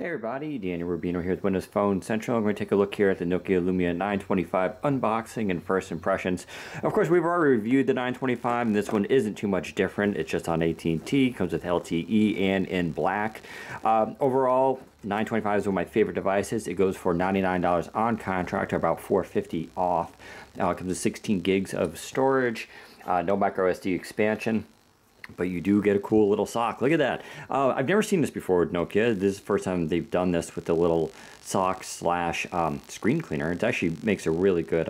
Hey everybody, Daniel Rubino here with Windows Phone Central. I'm going to take a look here at the Nokia Lumia 925 unboxing and first impressions. Of course, we've already reviewed the 925, and this one isn't too much different. It's just on AT&T, comes with LTE and in black. Overall, 925 is one of my favorite devices. It goes for $99 on contract, or about $450 off. It comes with 16 gigs of storage, no micro SD expansion. But you do get a cool little sock. Look at that. I've never seen this before with Nokia. This is the first time they've done this with the little sock slash screen cleaner. It actually makes a really good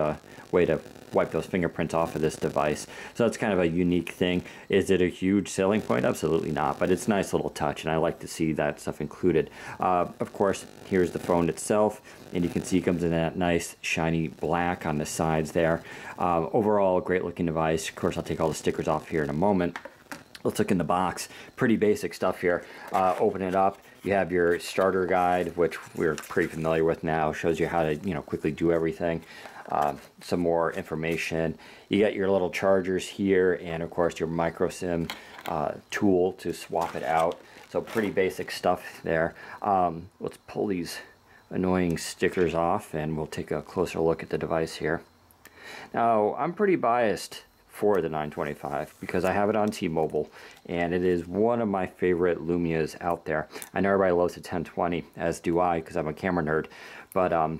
way to wipe those fingerprints off of this device. So that's kind of a unique thing. Is it a huge selling point? Absolutely not. But it's a nice little touch, and I like to see that stuff included. Of course, here's the phone itself. And you can see it comes in that nice shiny black on the sides there. Overall, great looking device. Of course, I'll take all the stickers off here in a moment. Let's look in the box. Pretty basic stuff here. Open it up. You have your starter guide, which we're pretty familiar with now. Shows you how to, quickly do everything. Some more information. You got your little chargers here, and of course your micro SIM tool to swap it out. So pretty basic stuff there. Let's pull these annoying stickers off, and we'll take a closer look at the device here. Now, I'm pretty biased for the 925 because I have it on T-Mobile, and it is one of my favorite Lumias out there. I know everybody loves the 1020, as do I, because I'm a camera nerd, but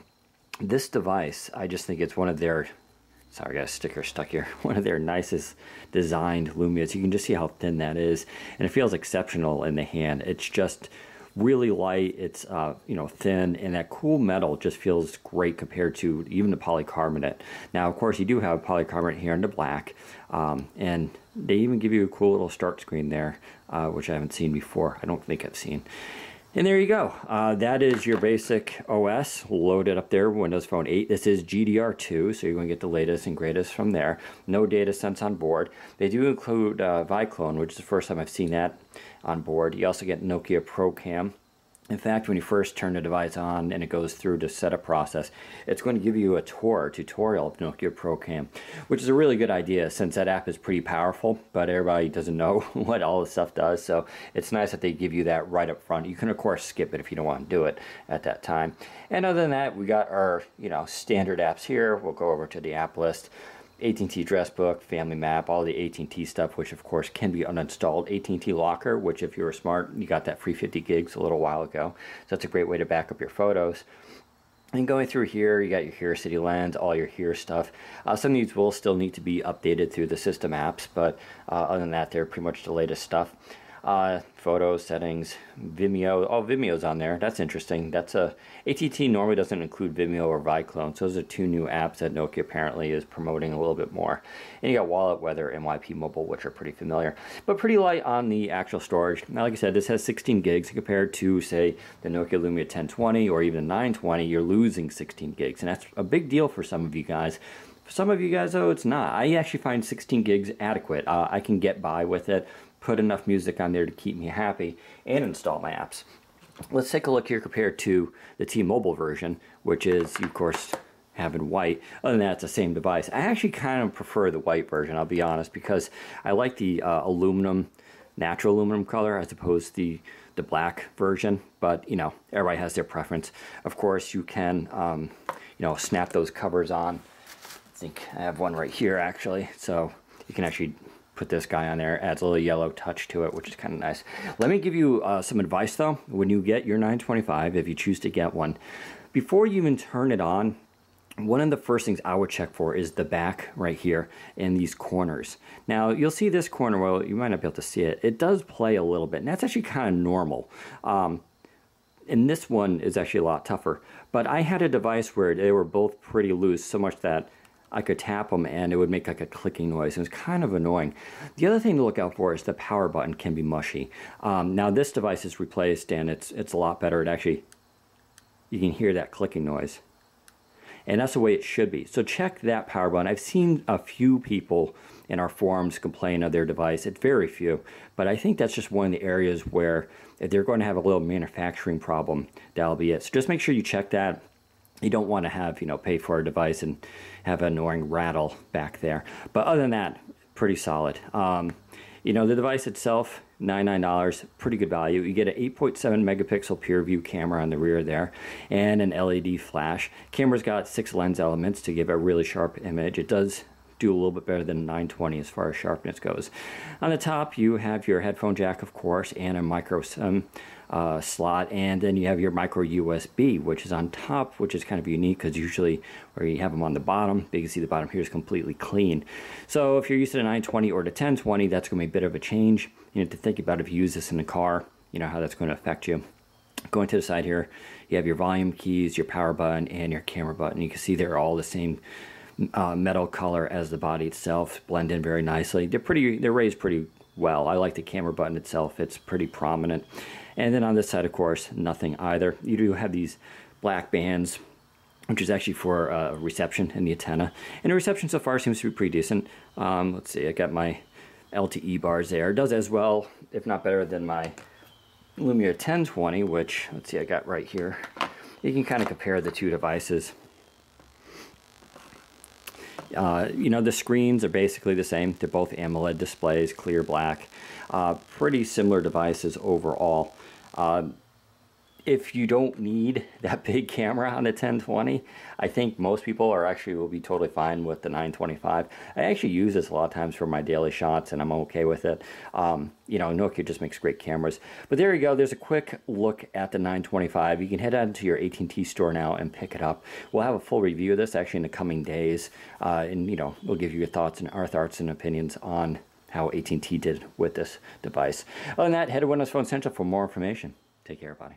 this device, I just think it's one of their, sorry I got a sticker stuck here, one of their nicest designed Lumias. You can just see how thin that is, and it feels exceptional in the hand. It's just really light, it's thin, and that cool metal just feels great compared to even the polycarbonate. Now, of course, you do have polycarbonate here in the black, and they even give you a cool little start screen there, which I haven't seen before. I don't think I've seen. And there you go. That is your basic OS loaded up there, Windows Phone 8. This is GDR2, so you're going to get the latest and greatest from there. No data sense on board. They do include Viclone, which is the first time I've seen that on board. You also get Nokia Pro Cam. In fact, when you first turn the device on and it goes through the setup process, it's going to give you a tutorial of Nokia Pro Cam, which is a really good idea since that app is pretty powerful, but everybody doesn't know what all this stuff does. So it's nice that they give you that right up front. You can, of course, skip it if you don't want to do it at that time. And other than that, we got our standard apps here. We'll go over to the app list. AT&T Address Book, Family Map, all the AT&T stuff, which of course can be uninstalled. AT&T Locker, which if you were smart, you got that free 50 gigs a little while ago. So that's a great way to back up your photos. And going through here, you got your Here City Lens, all your Here stuff. Some of these will still need to be updated through the system apps, but other than that, they're pretty much the latest stuff. Photos, settings, Vimeo. Oh, Vimeo's on there. That's interesting. That's AT&T normally doesn't include Vimeo or Viclone, so those are two new apps that Nokia apparently is promoting a little bit more. And you got Wallet, Weather, and YP Mobile, which are pretty familiar, but pretty light on the actual storage. Now, like I said, this has 16 gigs compared to, say, the Nokia Lumia 1020 or even the 920. You're losing 16 gigs, and that's a big deal for some of you guys. For some of you guys, though, it's not. I actually find 16 gigs adequate. I can get by with it, put enough music on there to keep me happy, and install my apps. Let's take a look here compared to the T-Mobile version, which is, of course, having white. Other than that, it's the same device. I actually kind of prefer the white version, I'll be honest, because I like the aluminum, natural aluminum color as opposed to the black version. But, everybody has their preference. Of course, you can, snap those covers on. I think I have one right here, actually. So you can actually put this guy on there. Adds a little yellow touch to it, which is kind of nice. Let me give you some advice, though. When you get your 925, if you choose to get one, before you even turn it on, one of the first things I would check for is the back right here in these corners. Now, you'll see this corner, well, you might not be able to see it. It does play a little bit, and that's actually kind of normal. And this one is actually a lot tougher. But I had a device where they were both pretty loose, so much that I could tap them and it would make like a clicking noise. It was kind of annoying. The other thing to look out for is the power button can be mushy. Now this device is replaced and it's a lot better. It actually, you can hear that clicking noise. And that's the way it should be. So check that power button. I've seen a few people in our forums complain of their device. It's very few. But I think that's just one of the areas where if they're going to have a little manufacturing problem, that'll be it. So just make sure you check that. You don't want to have, pay for a device and have an annoying rattle back there. But other than that, pretty solid. You know, the device itself, $99, pretty good value. You get an 8.7 megapixel pure view camera on the rear there, and an LED flash. Camera's got 6 lens elements to give a really sharp image. It does do a little bit better than 920 as far as sharpness goes. On the top, you have your headphone jack, of course, and a micro SIM slot, and then you have your micro USB, which is on top, which is kind of unique because usually where you have them on the bottom, you can see the bottom here is completely clean. So if you're used to the 920 or the 1020, that's going to be a bit of a change. You have to think about if you use this in the car, you know, how that's going to affect you. Going to the side here, you have your volume keys, your power button, and your camera button. You can see they're all the same metal color as the body itself, blend in very nicely. They're raised pretty well. I like the camera button itself, it's pretty prominent. And then on this side, of course, nothing either. You do have these black bands, which is actually for reception in the antenna. And the reception so far seems to be pretty decent. Let's see, I got my LTE bars there. It does as well, if not better, than my Lumia 1020, which, let's see, I got right here. You can kind of compare the two devices. You know, the screens are basically the same. They're both AMOLED displays, clear black. Pretty similar devices overall. If you don't need that big camera on a 1020, I think most people will be totally fine with the 925. I actually use this a lot of times for my daily shots, and I'm okay with it. You know, Nokia just makes great cameras. But there you go. There's a quick look at the 925. You can head out to your AT&T store now and pick it up. We'll have a full review of this actually in the coming days, and you know, we'll give you your thoughts and our thoughts and opinions on how AT&T did with this device. Other than that, head to Windows Phone Central for more information. Take care, everybody.